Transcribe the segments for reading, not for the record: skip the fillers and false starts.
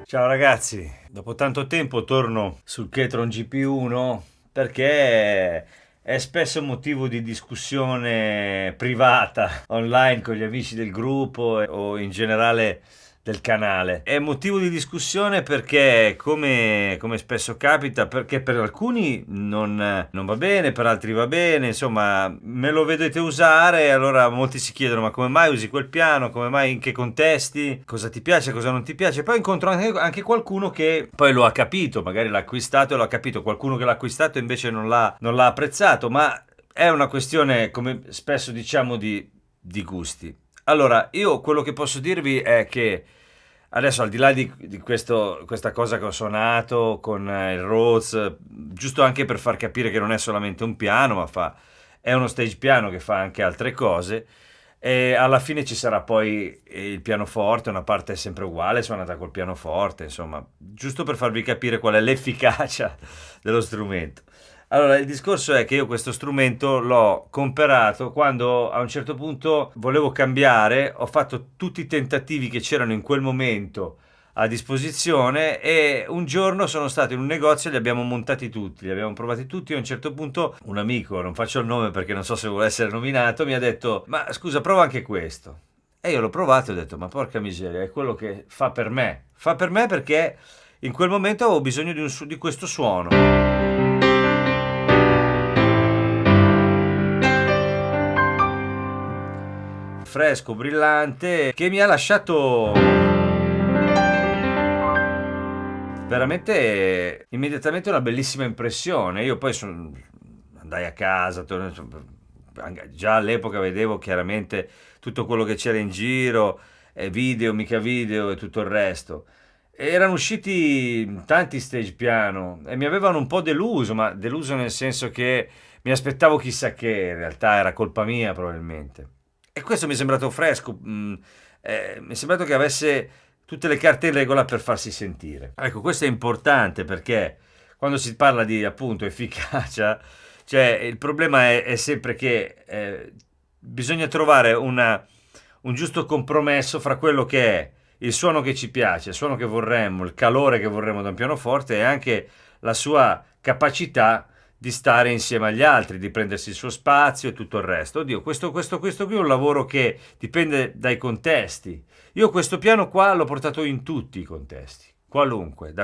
Ciao ragazzi, dopo tanto tempo torno sul Ketron GP1 perché è spesso motivo di discussione privata online con gli amici del gruppo o in generale del canale. È motivo di discussione perché, come spesso capita, perché per alcuni non va bene, per altri va bene, insomma, me lo vedete usare, allora molti si chiedono ma come mai usi quel piano, come mai, in che contesti, cosa ti piace, cosa non ti piace. Poi incontro anche qualcuno che poi lo ha capito, magari l'ha acquistato e lo ha capito, qualcuno che l'ha acquistato invece non l'ha apprezzato, ma è una questione, come spesso diciamo, di gusti. Allora, io quello che posso dirvi è che adesso, al di là di questa cosa che ho suonato con il Rhodes, giusto anche per far capire che non è solamente un piano, è uno stage piano che fa anche altre cose. E alla fine ci sarà poi il pianoforte, una parte sempre uguale, suonata col pianoforte, insomma, giusto per farvi capire qual è l'efficacia dello strumento. Allora, il discorso è che io questo strumento l'ho comprato quando a un certo punto volevo cambiare, ho fatto tutti i tentativi che c'erano in quel momento a disposizione e un giorno sono stato in un negozio e li abbiamo montati tutti, li abbiamo provati tutti e a un certo punto un amico, non faccio il nome perché non so se vuole essere nominato, mi ha detto ma scusa prova anche questo. E io l'ho provato e ho detto ma porca miseria, è quello che fa per me perché in quel momento avevo bisogno di questo suono. Fresco, brillante, che mi ha lasciato veramente immediatamente una bellissima impressione. Io poi andai a casa, già all'epoca vedevo chiaramente tutto quello che c'era in giro, video, mica video e tutto il resto. Erano usciti tanti stage piano e mi avevano un po' deluso, ma deluso nel senso che mi aspettavo chissà che, in realtà era colpa mia probabilmente. E questo mi è sembrato fresco, mi è sembrato che avesse tutte le carte in regola per farsi sentire. Ecco, questo è importante perché quando si parla di appunto efficacia, cioè il problema è sempre che bisogna trovare un giusto compromesso fra quello che è il suono che ci piace, il suono che vorremmo, il calore che vorremmo da un pianoforte e anche la sua capacità di stare insieme agli altri, di prendersi il suo spazio e tutto il resto. Oddio, questo qui è un lavoro che dipende dai contesti. Io questo piano qua l'ho portato in tutti i contesti, qualunque.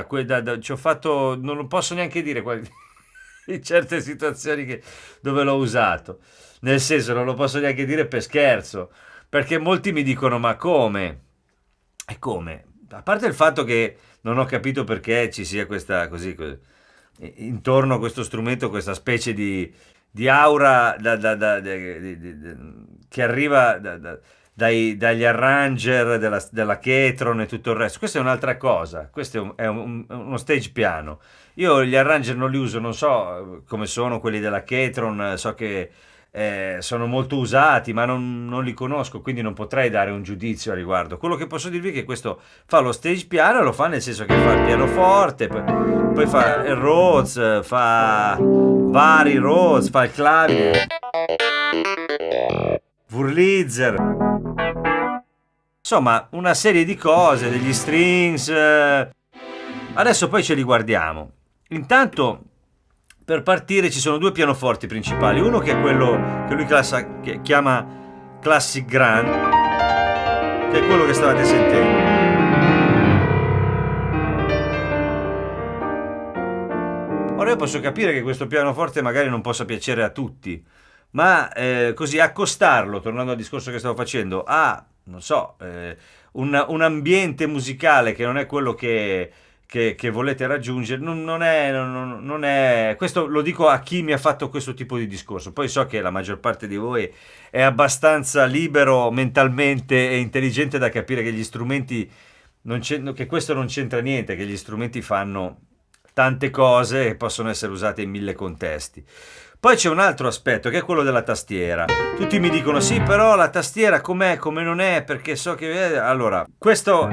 Ci ho fatto, non lo posso neanche dire in certe situazioni dove l'ho usato. Nel senso, non lo posso neanche dire per scherzo, perché molti mi dicono ma come? E come? A parte il fatto che non ho capito perché ci sia questa così intorno a questo strumento, questa specie di aura che arriva dagli arranger della Ketron e tutto il resto. Questa è un'altra cosa, questo è uno stage piano. Io gli arranger non li uso, non so come sono quelli della Ketron, so che sono molto usati, ma non li conosco, quindi non potrei dare un giudizio a riguardo. Quello che posso dirvi è che questo fa lo stage piano, lo fa nel senso che fa il pianoforte, poi fa il Rhodes, fa vari Rhodes, fa il clavio, Wurlitzer, insomma una serie di cose, degli strings. Adesso poi ce li guardiamo. Intanto per partire ci sono due pianoforti principali, uno che è quello che lui chiama Classic Grand, che è quello che stavate sentendo. Ora io posso capire che questo pianoforte magari non possa piacere a tutti, ma così accostarlo, tornando al discorso che stavo facendo, a, non so, un ambiente musicale che non è quello che volete raggiungere, non è. Questo lo dico a chi mi ha fatto questo tipo di discorso. Poi so che la maggior parte di voi è abbastanza libero mentalmente e intelligente da capire che gli strumenti che questo non c'entra niente, che gli strumenti fanno tante cose e possono essere usate in mille contesti. Poi c'è un altro aspetto che è quello della tastiera. Tutti mi dicono sì, però la tastiera com'è, come non è, perché so che. Allora, questo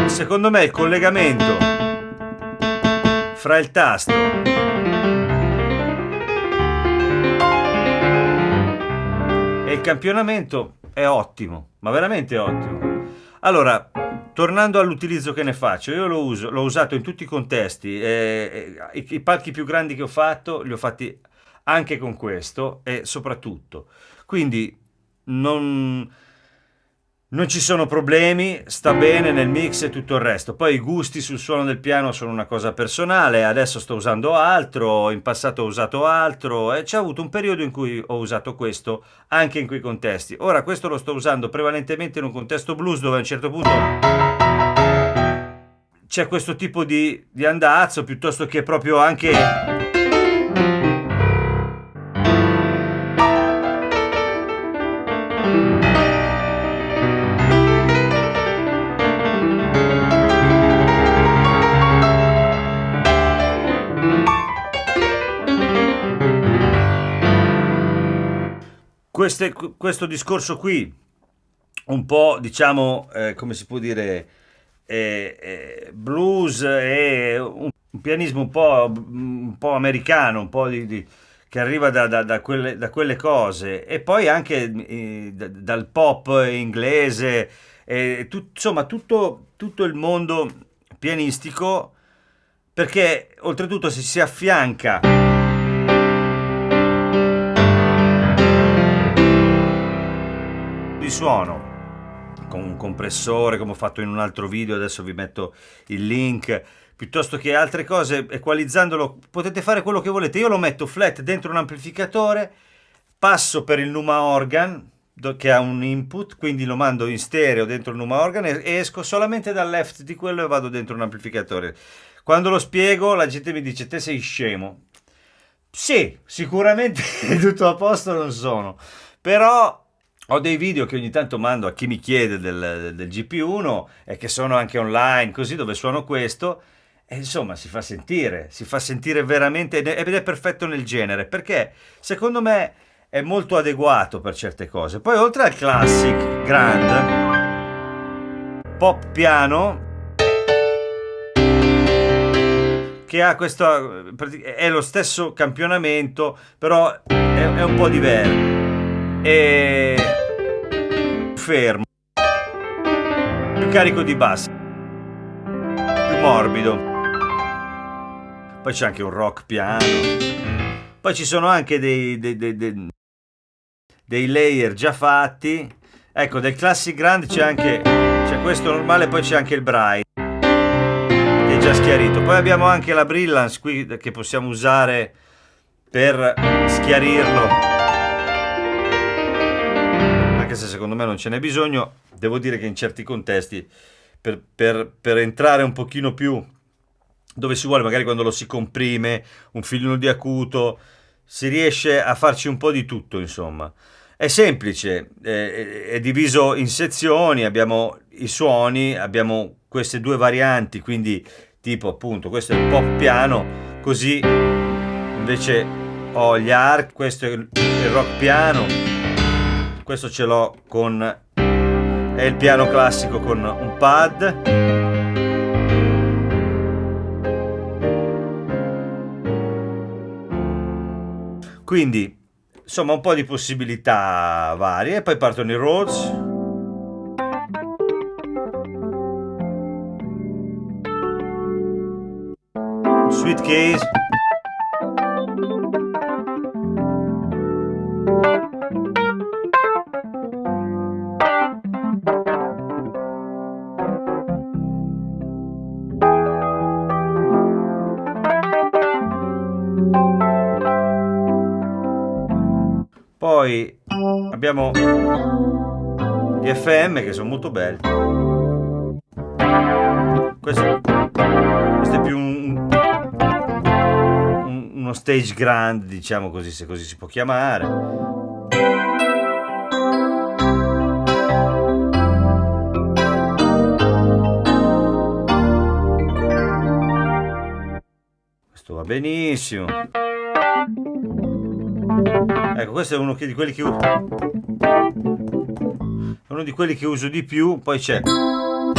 secondo me è il collegamento fra il tasto e il campionamento è ottimo, ma veramente ottimo. Allora, tornando all'utilizzo che ne faccio, io l'ho usato in tutti i contesti, i palchi più grandi che ho fatto li ho fatti anche con questo e soprattutto. Quindi non, non ci sono problemi, sta bene nel mix e tutto il resto. Poi i gusti sul suono del piano sono una cosa personale, adesso sto usando altro, in passato ho usato altro e c'è avuto un periodo in cui ho usato questo anche in quei contesti. Ora questo lo sto usando prevalentemente in un contesto blues dove a un certo punto c'è questo tipo di andazzo piuttosto che proprio anche questo discorso qui, un po' diciamo, come si può dire, blues e un pianismo un po' americano, un po' che arriva da quelle cose, e poi anche dal pop inglese, insomma tutto il mondo pianistico, perché oltretutto si affianca di suono con un compressore come ho fatto in un altro video, adesso vi metto il link, piuttosto che altre cose, equalizzandolo potete fare quello che volete. Io lo metto flat dentro un amplificatore, passo per il Numa Organ che ha un input, quindi lo mando in stereo dentro il Numa Organ e esco solamente dal left di quello e vado dentro un amplificatore. Quando lo spiego la gente mi dice: te sei scemo. Sì, sicuramente tutto a posto non sono, però ho dei video che ogni tanto mando a chi mi chiede del GP1 e che sono anche online, così, dove suono questo, e insomma si fa sentire veramente, ed è perfetto nel genere, perché secondo me è molto adeguato per certe cose. Poi oltre al classic grand pop piano, che ha questo, è lo stesso campionamento, però è un po' diverso. E fermo, più carico di bassi, più morbido. Poi c'è anche un rock piano. Poi ci sono anche dei layer già fatti. Ecco, del Classic Grand c'è questo normale, poi c'è anche il Bright che è già schiarito. Poi abbiamo anche la Brilliance qui che possiamo usare per schiarirlo, anche se secondo me non ce n'è bisogno. Devo dire che in certi contesti per entrare un pochino più dove si vuole, magari quando lo si comprime, un filino di acuto, si riesce a farci un po' di tutto, insomma. È semplice, è diviso in sezioni, abbiamo i suoni, abbiamo queste due varianti, quindi tipo appunto questo è il pop piano, così invece ho gli arc, questo è il rock piano, questo ce l'ho con, è il piano classico con un pad. Quindi insomma un po' di possibilità varie. E poi partono i Rhodes, Sweet Case, poi abbiamo gli FM che sono molto belli. Questo è più uno stage grand, diciamo così, se così si può chiamare. Questo va benissimo. Ecco, questo è uno di quelli che uso di più. Poi c'è un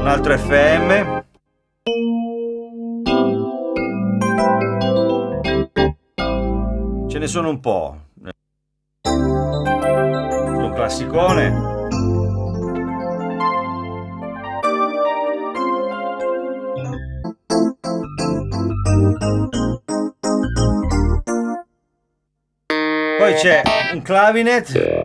altro FM, ce ne sono un po'. Un classicone, c'è un clavinet.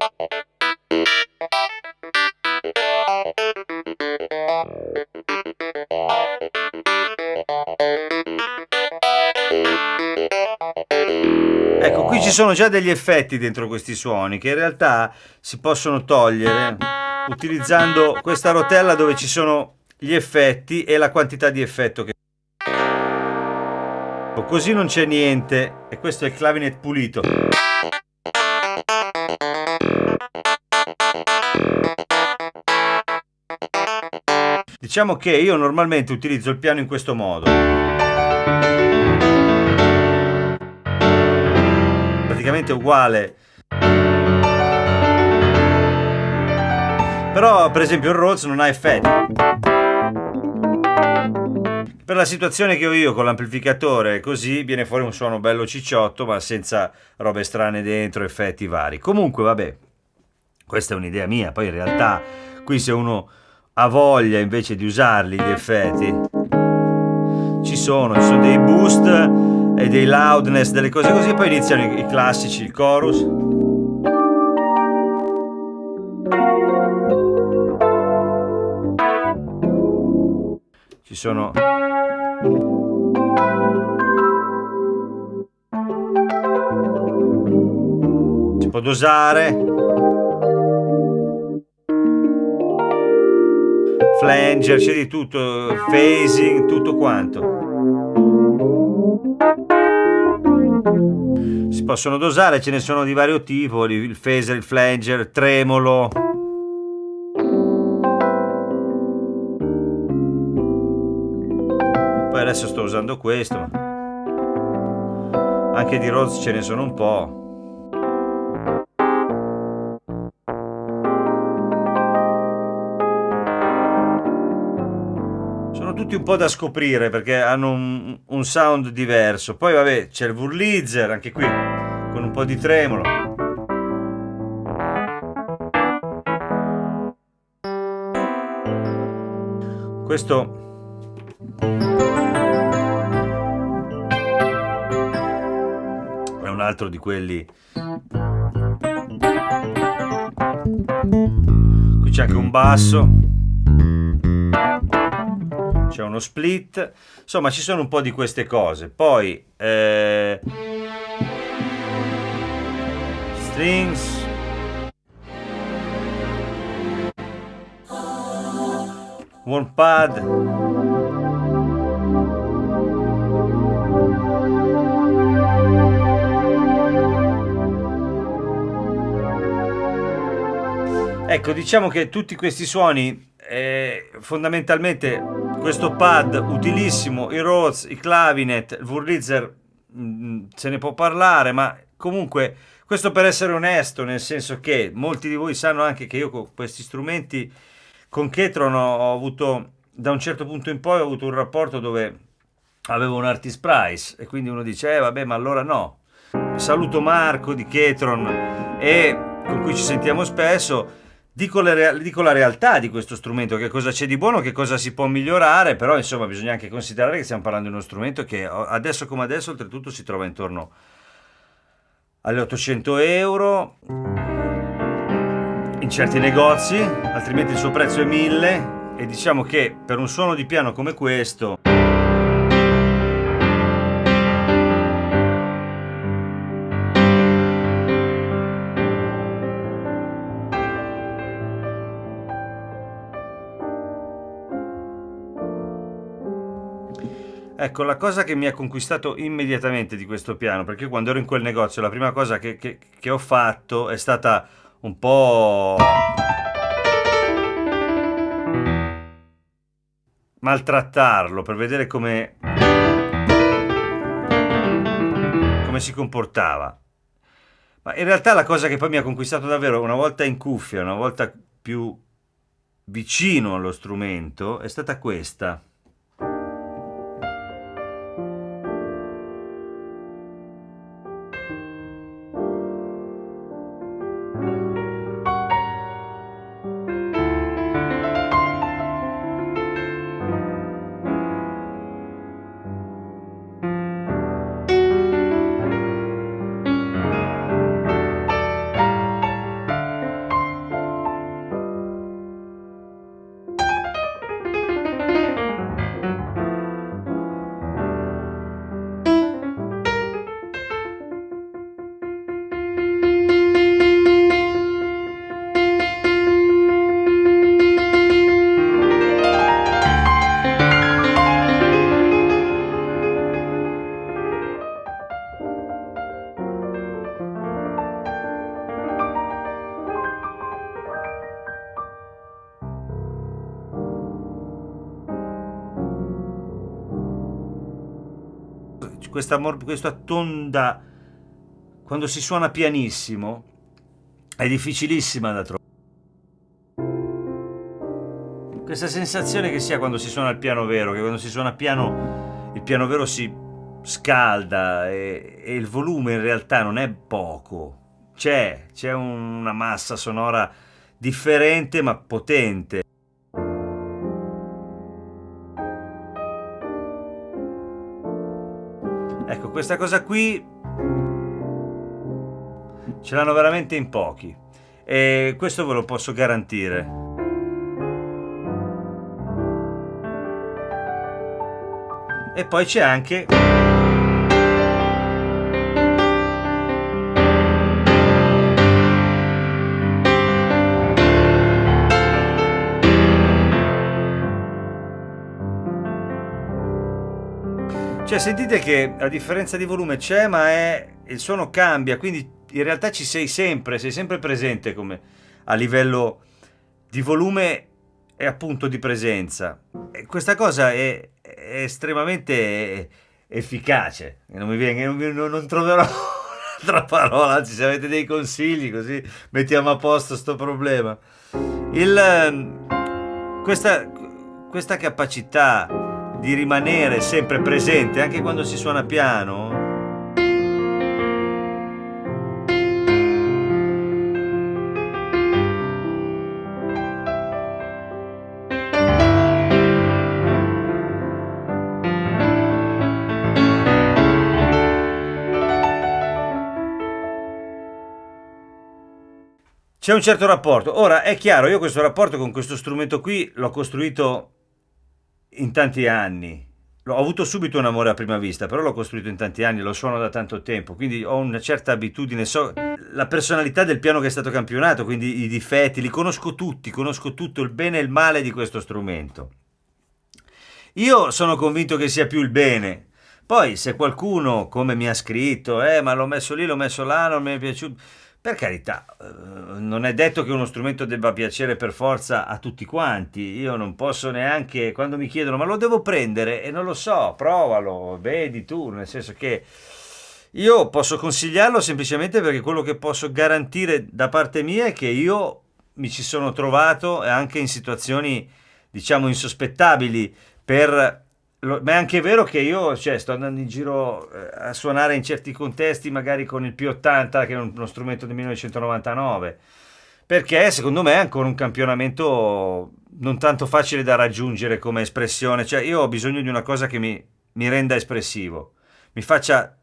Ecco, qui ci sono già degli effetti dentro questi suoni che in realtà si possono togliere utilizzando questa rotella dove ci sono gli effetti e la quantità di effetto che... Così non c'è niente, e questo è il clavinet pulito. Diciamo che io normalmente utilizzo il piano in questo modo. Praticamente uguale. Però per esempio il Rhodes non ha effetti. Per la situazione che ho io con l'amplificatore così viene fuori un suono bello cicciotto ma senza robe strane dentro, effetti vari. Comunque vabbè, questa è un'idea mia, poi in realtà qui se uno ha voglia invece di usarli gli effetti ci sono dei boost e dei loudness, delle cose così, poi iniziano i classici, il chorus. Ci sono si può dosare, flanger, c'è di tutto, phasing, tutto quanto. Si possono dosare, ce ne sono di vario tipo, il phaser, il flanger, tremolo. Poi adesso sto usando questo. Anche di Rhodes ce ne sono un po'. Sono tutti un po' da scoprire perché hanno un sound diverso. Poi vabbè, c'è il Wurlitzer, anche qui, con un po' di tremolo. Questo è un altro di quelli. Qui c'è anche un basso, c'è uno split, insomma ci sono un po' di queste cose. Poi strings, one pad. Ecco, diciamo che tutti questi suoni, fondamentalmente questo pad utilissimo, i Rhodes, i clavinet, il Wurlitzer, se ne può parlare, ma comunque questo per essere onesto, nel senso che molti di voi sanno anche che io con questi strumenti, con Ketron ho avuto, da un certo punto in poi ho avuto un rapporto dove avevo un artist price e quindi uno dice, vabbè, ma allora no. Saluto Marco di Ketron e con cui ci sentiamo spesso. Dico la realtà di questo strumento, che cosa c'è di buono, che cosa si può migliorare, però insomma bisogna anche considerare che stiamo parlando di uno strumento che adesso come adesso oltretutto si trova intorno agli 800 euro in certi negozi, altrimenti il suo prezzo è 1000 e diciamo che per un suono di piano come questo ecco, la cosa che mi ha conquistato immediatamente di questo piano, perché io quando ero in quel negozio la prima cosa che ho fatto è stata un po' maltrattarlo per vedere come si comportava. Ma in realtà la cosa che poi mi ha conquistato davvero, una volta in cuffia, una volta più vicino allo strumento, è stata questa. questa tonda, quando si suona pianissimo, è difficilissima da trovare. Questa sensazione che si ha quando si suona il piano vero, che quando si suona piano, il piano vero si scalda e il volume in realtà non è poco. C'è una massa sonora differente ma potente. Ecco, questa cosa qui ce l'hanno veramente in pochi e questo ve lo posso garantire. E poi c'è anche sentite che la differenza di volume c'è, ma il suono cambia, quindi in realtà sei sempre presente come a livello di volume e appunto di presenza. E questa cosa è estremamente efficace. Non troverò un'altra parola, anzi se avete dei consigli così mettiamo a posto sto problema. Questa capacità di rimanere sempre presente anche quando si suona piano c'è un certo rapporto. Ora è chiaro, io questo rapporto con questo strumento qui l'ho costruito in tanti anni. Ho avuto subito un amore a prima vista, però l'ho costruito in tanti anni, lo suono da tanto tempo, quindi ho una certa abitudine, so la personalità del piano che è stato campionato, quindi i difetti, li conosco tutti, conosco tutto il bene e il male di questo strumento. Io sono convinto che sia più il bene. Poi se qualcuno, come mi ha scritto, ma l'ho messo lì, l'ho messo là, non mi è piaciuto, per carità, non è detto che uno strumento debba piacere per forza a tutti quanti. Io non posso neanche, quando mi chiedono ma lo devo prendere e non lo so, provalo, vedi tu, nel senso che io posso consigliarlo semplicemente perché quello che posso garantire da parte mia è che io mi ci sono trovato anche in situazioni diciamo insospettabili ma è anche vero che io sto andando in giro a suonare in certi contesti magari con il P80 che è uno strumento del 1999 perché secondo me è ancora un campionamento non tanto facile da raggiungere come espressione, cioè io ho bisogno di una cosa che mi renda espressivo, mi faccia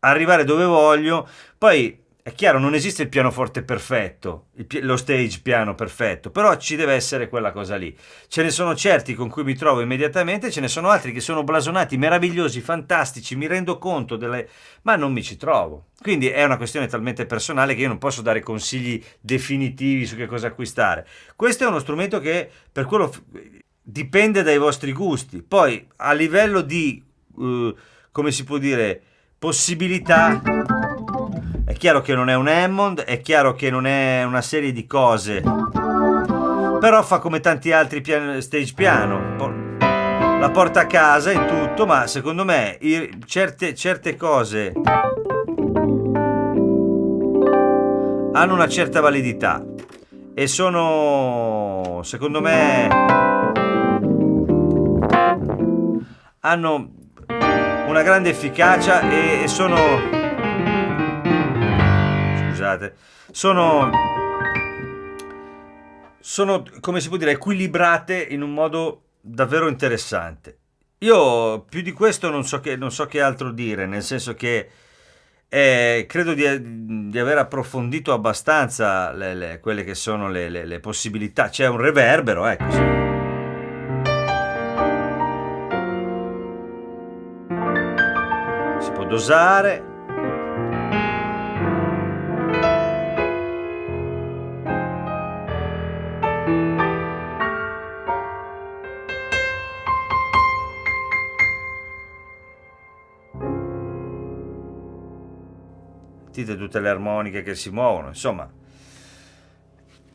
arrivare dove voglio. Poi è chiaro, non esiste il pianoforte perfetto, lo stage piano perfetto, però ci deve essere quella cosa lì. Ce ne sono certi con cui mi trovo immediatamente, ce ne sono altri che sono blasonati, meravigliosi, fantastici, mi rendo conto ma non mi ci trovo. Quindi è una questione talmente personale che io non posso dare consigli definitivi su che cosa acquistare. Questo è uno strumento che per quello dipende dai vostri gusti. Poi a livello di, come si può dire, possibilità, è chiaro che non è un Hammond, è chiaro che non è una serie di cose, però fa come tanti altri stage piano, la porta a casa in tutto, ma secondo me certe cose hanno una certa validità e sono, secondo me, hanno una grande efficacia e sono come si può dire equilibrate in un modo davvero interessante. Io più di questo non so che altro dire, nel senso che credo di aver approfondito abbastanza quelle che sono le possibilità. C'è un reverbero, ecco, sì. Si può dosare. Sentite tutte le armoniche che si muovono, insomma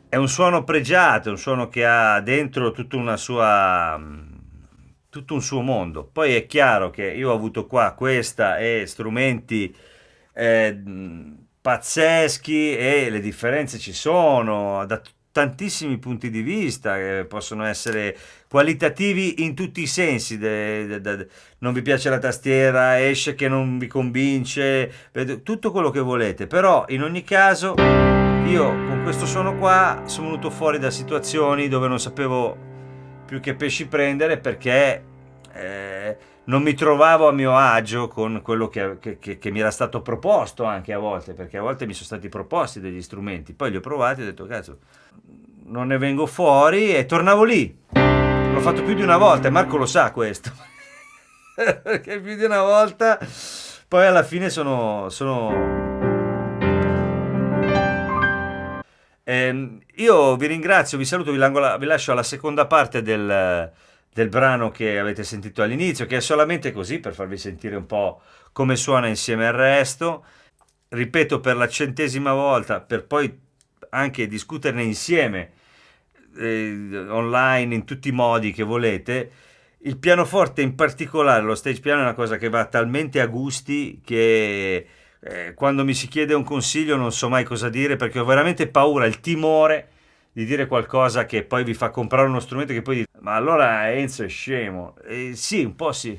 è un suono pregiato, è un suono che ha dentro tutta una sua tutto un suo mondo. Poi è chiaro che io ho avuto qua questa e strumenti pazzeschi, e le differenze ci sono da tantissimi punti di vista, che possono essere qualitativi in tutti i sensi. Non vi piace la tastiera, esce che non vi convince, tutto quello che volete, però in ogni caso io con questo suono qua sono venuto fuori da situazioni dove non sapevo più che pesci prendere, perché non mi trovavo a mio agio con quello che mi era stato proposto, anche a volte, perché a volte mi sono stati proposti degli strumenti, poi li ho provati e ho detto cazzo, non ne vengo fuori, e tornavo lì. L'ho fatto più di una volta e Marco lo sa questo. Perché più di una volta poi alla fine io vi ringrazio, vi saluto, vi lascio alla seconda parte del brano che avete sentito all'inizio, che è solamente così per farvi sentire un po' come suona insieme al resto. Ripeto per la 100ª volta, per poi anche discuterne insieme online in tutti i modi che volete. Il pianoforte, in particolare lo stage piano, è una cosa che va talmente a gusti che quando mi si chiede un consiglio non so mai cosa dire, perché ho veramente paura, il timore di dire qualcosa che poi vi fa comprare uno strumento che poi dite ma allora Enzo è scemo. Sì, un po' sì.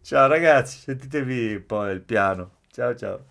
Ciao ragazzi, sentitevi un po' il piano. Ciao ciao.